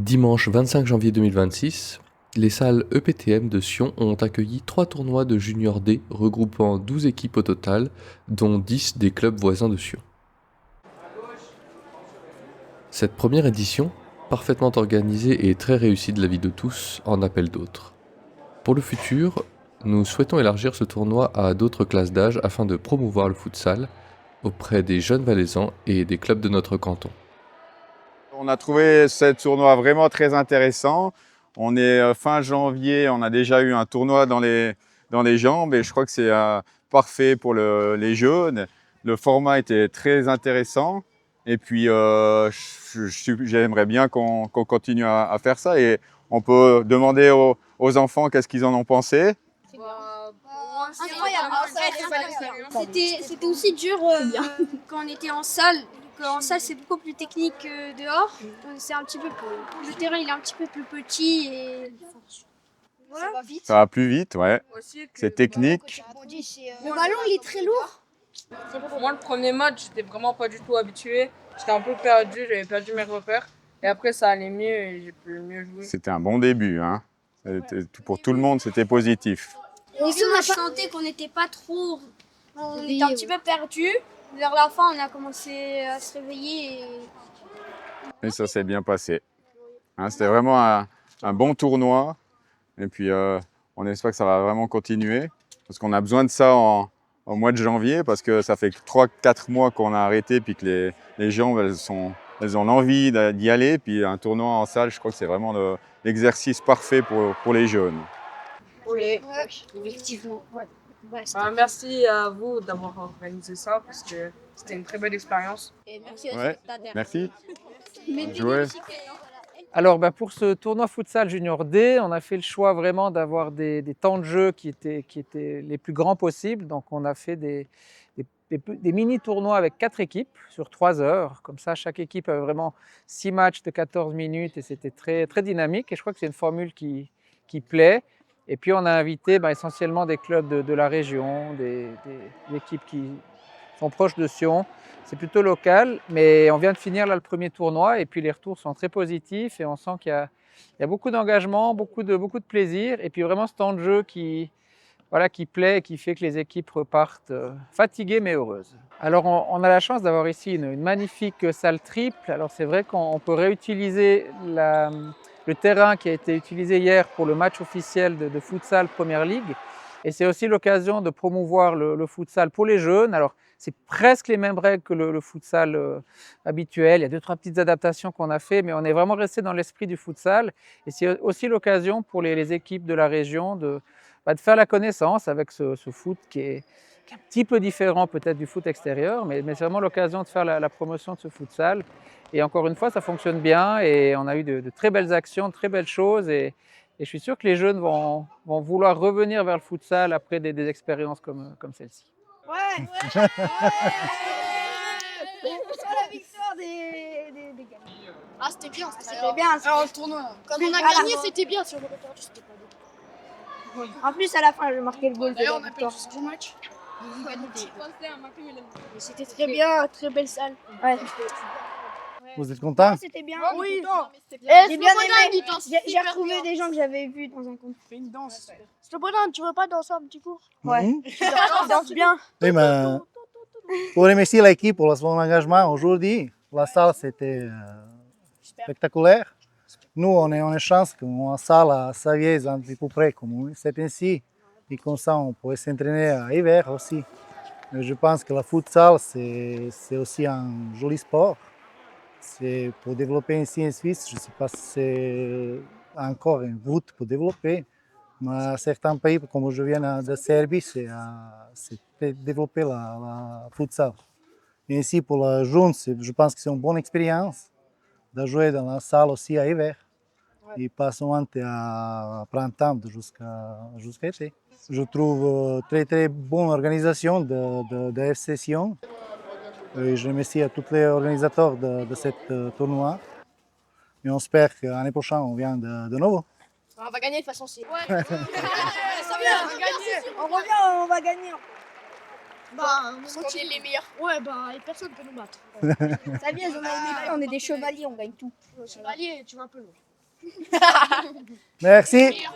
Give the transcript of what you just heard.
Dimanche 25 janvier 2026, les salles EPTM de Sion ont accueilli 3 tournois de Junior D regroupant 12 équipes au total, dont 10 des clubs voisins de Sion. Cette première édition, parfaitement organisée et très réussie de l'avis de tous, en appelle d'autres. Pour le futur, nous souhaitons élargir ce tournoi à d'autres classes d'âge afin de promouvoir le futsal auprès des jeunes Valaisans et des clubs de notre canton. On a trouvé ce tournoi vraiment très intéressant. On est fin janvier, on a déjà eu un tournoi dans les jambes et je crois que c'est parfait pour les jeunes. Le format était très intéressant et puis j'aimerais bien qu'on continue à faire ça et on peut demander aux enfants qu'est-ce qu'ils en ont pensé. Incroyable. C'était aussi dur quand on était en salle. En salle, c'est beaucoup plus technique que dehors. C'est un petit peu le terrain, il est un petit peu plus petit et voilà. Ça va vite. Ça va plus vite, ouais. C'est technique. Le ballon, il est très lourd. Pour moi, le premier match, j'étais vraiment pas du tout habitué. J'étais un peu perdu, j'avais perdu mes repères. Et après, ça allait mieux et j'ai pu mieux jouer. C'était un bon début, hein. Pour tout le monde, c'était positif. Et aussi, on a senti qu'on n'était pas trop. On était un petit peu perdu. Vers la fin, on a commencé à se réveiller. Et ça s'est bien passé. Hein, c'était vraiment un bon tournoi. Et puis, on espère que ça va vraiment continuer. Parce qu'on a besoin de ça au mois de janvier. Parce que ça fait 3-4 mois qu'on a arrêté. Puis que les gens, elles ont l'envie d'y aller. Puis un tournoi en salle, je crois que c'est vraiment l'exercice parfait pour les jeunes. Oui, effectivement. Ouais. Merci à vous d'avoir organisé ça parce que c'était une très belle expérience. Et merci Ouais, merci. Alors pour ce tournoi futsal junior D, on a fait le choix vraiment d'avoir des temps de jeu qui étaient les plus grands possibles. Donc on a fait des mini-tournois avec 4 équipes sur 3 heures. Comme ça, chaque équipe avait vraiment 6 matchs de 14 minutes et c'était très, très dynamique. Et je crois que c'est une formule qui plaît. Et puis on a invité essentiellement des clubs de la région, des équipes qui sont proches de Sion. C'est plutôt local, mais on vient de finir là le premier tournoi et puis les retours sont très positifs et on sent qu'il y a beaucoup d'engagement, beaucoup de plaisir et puis vraiment ce temps de jeu qui plaît et qui fait que les équipes repartent fatiguées mais heureuses. Alors on a la chance d'avoir ici une magnifique salle triple. Alors c'est vrai qu'on peut réutiliser le terrain qui a été utilisé hier pour le match officiel de futsal Première Ligue. Et c'est aussi l'occasion de promouvoir le futsal pour les jeunes. Alors, c'est presque les mêmes règles que le futsal habituel. Il y a 2-3 petites adaptations qu'on a fait, mais on est vraiment resté dans l'esprit du futsal. Et c'est aussi l'occasion pour les équipes de la région de faire la connaissance avec ce foot qui est un petit peu différent peut-être du foot extérieur, mais c'est vraiment l'occasion de faire la promotion de ce futsal. Et encore une fois, ça fonctionne bien et on a eu de très belles actions, de très belles choses. Et je suis sûr que les jeunes vont vouloir revenir vers le futsal après des expériences comme celle-ci. Ouais. Sur la victoire des gagnants. Ah, c'était bien, C'était bien. Alors, le tournoi. Quand on a gagné, c'était bien. Si on aurait perdu, c'était pas bien. En plus, à la fin, j'ai marqué le goal. D'ailleurs, on a perdu ce gros match. Mais c'était très bien, très belle salle. Ouais. Vous êtes content? C'était bien. Oui, J'ai bien aimé. J'ai retrouvé des gens que j'avais vus dans un compte. une danse. S'il te plaît, tu veux pas danser un petit coup? Mhm. Tu danses bien. Oui, mais pour remercier l'équipe pour son engagement aujourd'hui, la salle c'était spectaculaire. Nous, on est chance qu'on a une salle à Saviez, un petit peu près, comme c'est ainsi. Et comme ça, on peut s'entraîner à hiver aussi. Mais je pense que la futsal, c'est aussi un joli sport. C'est pour développer ici en Suisse, je ne sais pas si c'est encore une route pour développer, mais certains pays, comme je viens de Serbie, c'est développer la futsal. Et ici, pour la jeune, je pense que c'est une bonne expérience de jouer dans la salle aussi à hiver. Et pas seulement à printemps jusqu'à été. Je trouve très très bonne organisation de FC Sion. Et je remercie à tous les organisateurs de ce tournoi. Et on espère que l'année prochaine, on vient de nouveau. On va gagner de toute façon. Ouais. On revient, on va gagner. Parce qu'on est les meilleurs. Ouais, et personne ne peut nous battre. Ça vient, on est des chevaliers, on gagne tout. Chevalier, tu vas un peu loin. Merci.